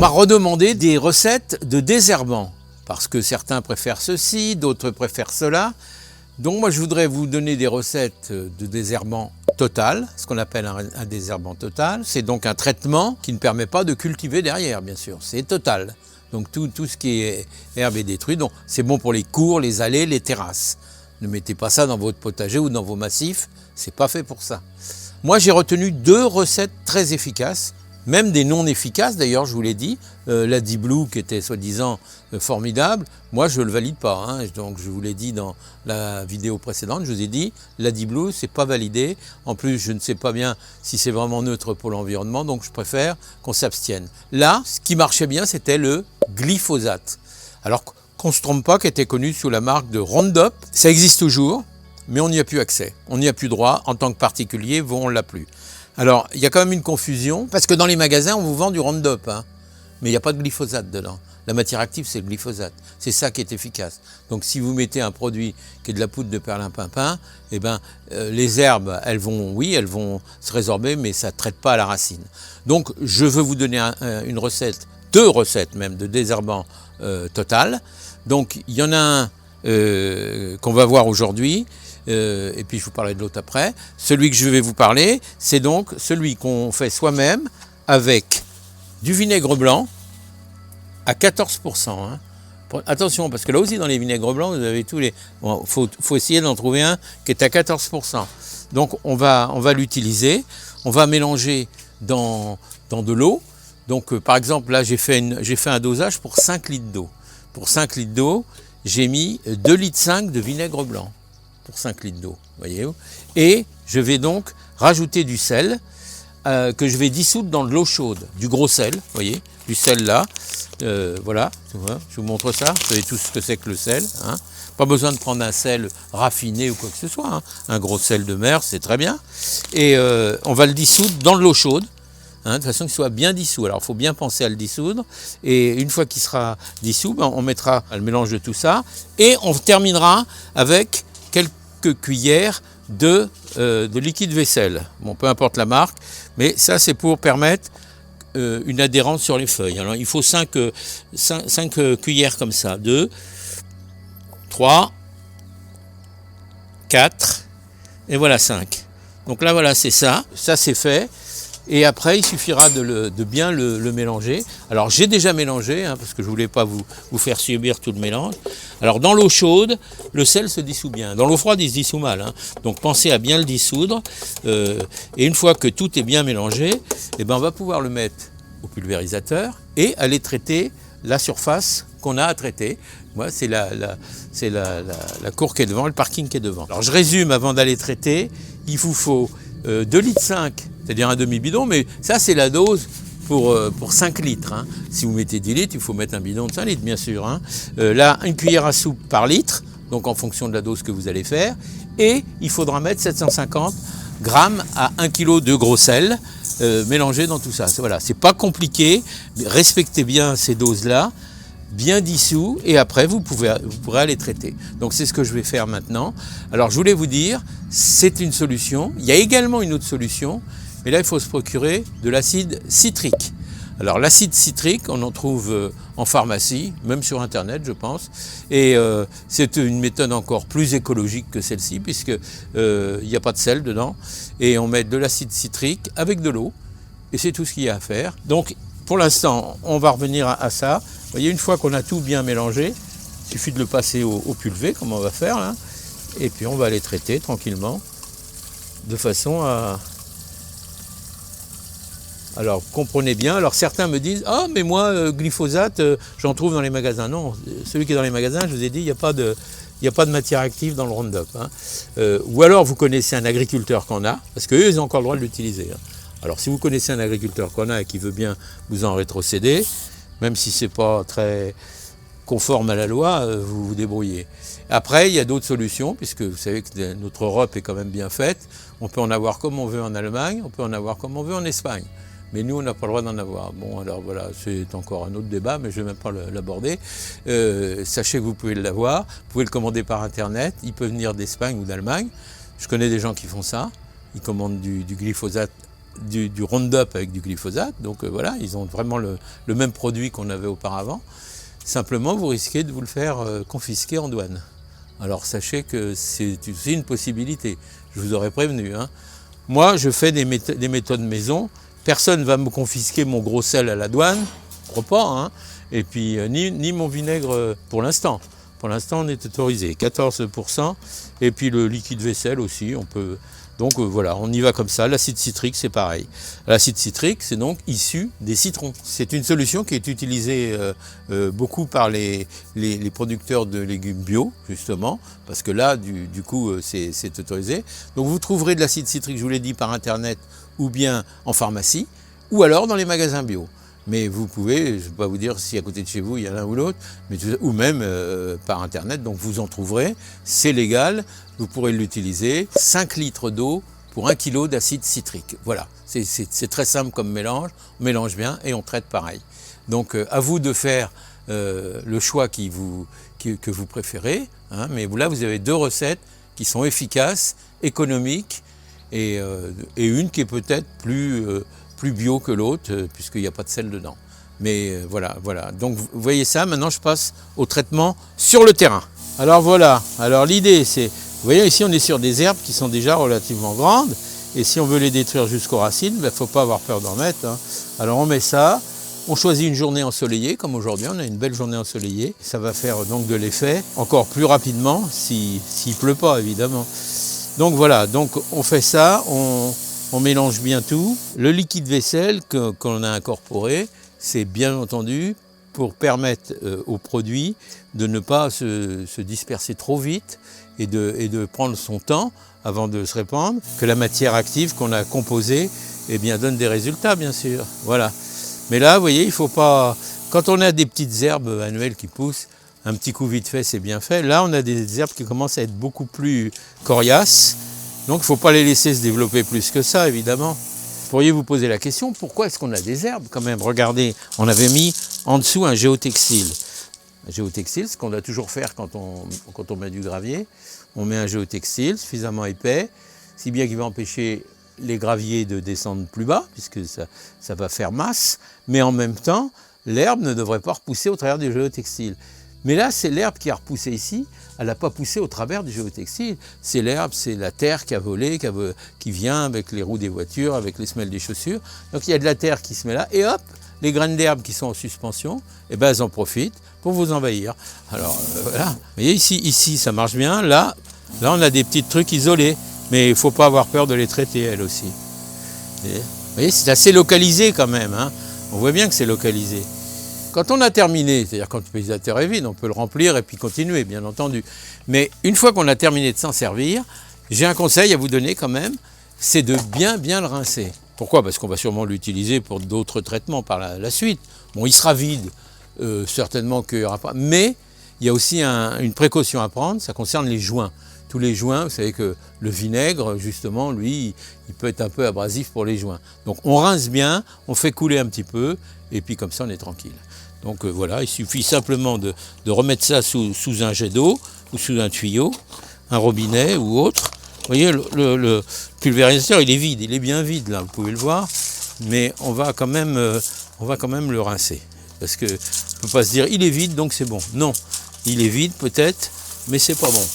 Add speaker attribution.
Speaker 1: m'a redemandé des recettes de désherbants, parce que certains préfèrent ceci, d'autres préfèrent cela. Donc moi je voudrais vous donner des recettes de désherbant total, ce qu'on appelle un désherbant total. C'est donc un traitement qui ne permet pas de cultiver derrière, bien sûr, c'est total. Donc tout ce qui est herbe est détruit, donc c'est bon pour les cours, les allées, les terrasses. Ne mettez pas ça dans votre potager ou dans vos massifs, c'est pas fait pour ça. Moi j'ai retenu 2 recettes très efficaces, même des non efficaces d'ailleurs, je vous l'ai dit. La D-Blue qui était soi-disant formidable, moi je ne le valide pas. Hein. Donc je vous l'ai dit dans la vidéo précédente, je vous ai dit, la D-Blue c'est pas validé. En plus je ne sais pas bien si c'est vraiment neutre pour l'environnement, donc je préfère qu'on s'abstienne. Là, ce qui marchait bien c'était le glyphosate. Alors qu'on ne se trompe pas, qui était connu sous la marque de Roundup, ça existe toujours, mais on n'y a plus accès. On n'y a plus droit, en tant que particulier, on ne l'a plus. Alors, il y a quand même une confusion, parce que dans les magasins, on vous vend du Roundup, hein, mais il n'y a pas de glyphosate dedans. La matière active, c'est le glyphosate. C'est ça qui est efficace. Donc, si vous mettez un produit qui est de la poudre de perlimpinpin, eh ben, les herbes, elles vont se résorber, mais ça ne traite pas à la racine. Donc, je veux vous donner une recette, 2 recettes même, de désherbant total. Donc, il y en a un qu'on va voir aujourd'hui. Et puis je vous parlerai de l'autre après. Celui que je vais vous parler, c'est donc celui qu'on fait soi-même avec du vinaigre blanc à 14%. Hein. Attention, parce que là aussi dans les vinaigres blancs, vous avez tous les... Bon, faut essayer d'en trouver un qui est à 14%. Donc on va l'utiliser, on va mélanger dans de l'eau. Donc par exemple là j'ai fait un dosage pour 5 litres d'eau. Pour 5 litres d'eau, j'ai mis 2,5 litres de vinaigre blanc. Pour 5 litres d'eau, voyez-vous. Et je vais donc rajouter du sel que je vais dissoudre dans de l'eau chaude, du gros sel, voyez, du sel là, voilà, je vous montre ça, vous savez tout ce que c'est que le sel, hein. Pas besoin de prendre un sel raffiné ou quoi que ce soit, hein. Un gros sel de mer, c'est très bien, et on va le dissoudre dans de l'eau chaude, hein, de façon qu'il soit bien dissous. Alors il faut bien penser à le dissoudre, et une fois qu'il sera dissous, ben, on mettra le mélange de tout ça, et on terminera avec quelques cuillères de liquide vaisselle. Bon, peu importe la marque, mais ça c'est pour permettre une adhérence sur les feuilles. Alors il faut 5 cuillères comme ça. 2, 3, 4, et voilà 5. Donc là voilà, c'est ça. Ça c'est fait. Et après, il suffira de bien le mélanger. Alors, j'ai déjà mélangé, hein, parce que je ne voulais pas vous faire subir tout le mélange. Alors, dans l'eau chaude, le sel se dissout bien. Dans l'eau froide, il se dissout mal. Hein. Donc, pensez à bien le dissoudre. Et une fois que tout est bien mélangé, eh ben, on va pouvoir le mettre au pulvérisateur et aller traiter la surface qu'on a à traiter. Moi, c'est la cour qui est devant, le parking qui est devant. Alors, je résume avant d'aller traiter. Il vous faut 2,5 litres, c'est-à-dire un demi-bidon, mais ça c'est la dose pour 5 litres. Hein. Si vous mettez 10 litres, il faut mettre un bidon de 5 litres, bien sûr. Hein. Là, une cuillère à soupe par litre, donc en fonction de la dose que vous allez faire. Et il faudra mettre 750 grammes à 1 kg de gros sel mélangé dans tout ça. Voilà, c'est pas compliqué, mais respectez bien ces doses-là, bien dissous, et après vous pourrez aller traiter. Donc c'est ce que je vais faire maintenant. Alors je voulais vous dire, c'est une solution. Il y a également une autre solution, mais là il faut se procurer de l'acide citrique. Alors l'acide citrique, on en trouve en pharmacie, même sur internet je pense, et c'est une méthode encore plus écologique que celle-ci, puisque il n'y a pas de sel dedans, et on met de l'acide citrique avec de l'eau, et c'est tout ce qu'il y a à faire. Donc pour l'instant, on va revenir à ça. Vous voyez, une fois qu'on a tout bien mélangé, il suffit de le passer au pulvé, comme on va faire là, et puis on va les traiter tranquillement, de façon à... Alors, comprenez bien, alors certains me disent « Ah, mais moi, glyphosate, j'en trouve dans les magasins. » Non, celui qui est dans les magasins, je vous ai dit, il n'y a pas de matière active dans le Roundup. Hein. Ou alors, vous connaissez un agriculteur qu'on a, parce qu'eux, ils ont encore le droit de l'utiliser. Hein. Alors, si vous connaissez un agriculteur qu'on a et qui veut bien vous en rétrocéder, même si ce n'est pas très conforme à la loi, vous vous débrouillez. Après, il y a d'autres solutions, puisque vous savez que notre Europe est quand même bien faite. On peut en avoir comme on veut en Allemagne, on peut en avoir comme on veut en Espagne. Mais nous, on n'a pas le droit d'en avoir. Bon, alors voilà, c'est encore un autre débat, mais je ne vais même pas l'aborder. Sachez que vous pouvez l'avoir, vous pouvez le commander par Internet, il peut venir d'Espagne ou d'Allemagne. Je connais des gens qui font ça, ils commandent du glyphosate du Roundup avec du glyphosate, donc voilà, ils ont vraiment le même produit qu'on avait auparavant. Simplement, vous risquez de vous le faire confisquer en douane. Alors sachez que c'est une possibilité, je vous aurais prévenu. Hein. Moi, je fais des méthodes maison, personne ne va me confisquer mon gros sel à la douane, je crois pas, hein. Et puis ni mon vinaigre pour l'instant. Pour l'instant, on est autorisé, 14%, et puis le liquide vaisselle aussi, on peut... Donc voilà, on y va comme ça. L'acide citrique, c'est pareil. L'acide citrique, c'est donc issu des citrons. C'est une solution qui est utilisée beaucoup par les producteurs de légumes bio, justement, parce que là, du coup, c'est autorisé. Donc vous trouverez de l'acide citrique, je vous l'ai dit, par Internet, ou bien en pharmacie, ou alors dans les magasins bio. Mais vous pouvez, je ne vais pas vous dire si à côté de chez vous il y a l'un ou l'autre, ou même par Internet, donc vous en trouverez, c'est légal, vous pourrez l'utiliser, 5 litres d'eau pour 1 kg d'acide citrique. Voilà, c'est très simple comme mélange, on mélange bien et on traite pareil. Donc à vous de faire le choix que vous préférez, hein, mais là vous avez 2 recettes qui sont efficaces, économiques, et une qui est peut-être plus bio que l'autre, puisqu'il n'y a pas de sel dedans. Mais voilà. Donc vous voyez ça, maintenant je passe au traitement sur le terrain. Alors voilà, alors l'idée c'est, vous voyez ici on est sur des herbes qui sont déjà relativement grandes, et si on veut les détruire jusqu'aux racines, il ne faut pas avoir peur d'en mettre. Hein. Alors on met ça, on choisit une journée ensoleillée, comme aujourd'hui, on a une belle journée ensoleillée. Ça va faire donc de l'effet encore plus rapidement, s'il ne pleut pas évidemment. Donc voilà, donc on fait ça, on mélange bien tout. Le liquide vaisselle qu'on a incorporé, c'est bien entendu pour permettre au produit de ne pas se disperser trop vite et de prendre son temps avant de se répandre, que la matière active qu'on a composée donne des résultats, bien sûr. Voilà. Mais là, vous voyez, il ne faut pas... Quand on a des petites herbes annuelles qui poussent, un petit coup vite fait, c'est bien fait. Là, on a des herbes qui commencent à être beaucoup plus coriaces. Donc il ne faut pas les laisser se développer plus que ça, évidemment. Vous pourriez vous poser la question, pourquoi est-ce qu'on a des herbes quand même? Regardez, on avait mis en dessous un géotextile. Un géotextile, ce qu'on doit toujours faire quand on met du gravier. On met un géotextile suffisamment épais, si bien qu'il va empêcher les graviers de descendre plus bas, puisque ça va faire masse. Mais en même temps, l'herbe ne devrait pas repousser au travers du géotextile. Mais là, c'est l'herbe qui a repoussé ici, elle n'a pas poussé au travers du géotextile. C'est l'herbe, c'est la terre qui a volé, qui vient avec les roues des voitures, avec les semelles des chaussures. Donc il y a de la terre qui se met là, et hop, les graines d'herbe qui sont en suspension, elles en profitent pour vous envahir. Alors voilà, vous voyez ici ça marche bien, là on a des petits trucs isolés, mais il ne faut pas avoir peur de les traiter elles aussi. Vous voyez, c'est assez localisé quand même, hein. On voit bien que c'est localisé. Quand on a terminé, c'est-à-dire quand le pulvérisateur est vide, on peut le remplir et puis continuer, bien entendu. Mais une fois qu'on a terminé de s'en servir, j'ai un conseil à vous donner quand même, c'est de bien le rincer. Pourquoi? Parce qu'on va sûrement l'utiliser pour d'autres traitements par la suite. Bon, il sera vide, certainement qu'il n'y aura pas. Mais il y a aussi une précaution à prendre, ça concerne les joints. Tous les joints, vous savez que le vinaigre, justement, lui, il peut être un peu abrasif pour les joints. Donc on rince bien, on fait couler un petit peu, et puis comme ça on est tranquille. Donc voilà, il suffit simplement de remettre ça sous un jet d'eau ou sous un tuyau, un robinet ou autre. Vous voyez, le pulvérisateur, il est vide, il est bien vide là, vous pouvez le voir, mais on va quand même le rincer. Parce qu'on ne peut pas se dire, il est vide, donc c'est bon. Non, il est vide peut-être, mais c'est pas bon.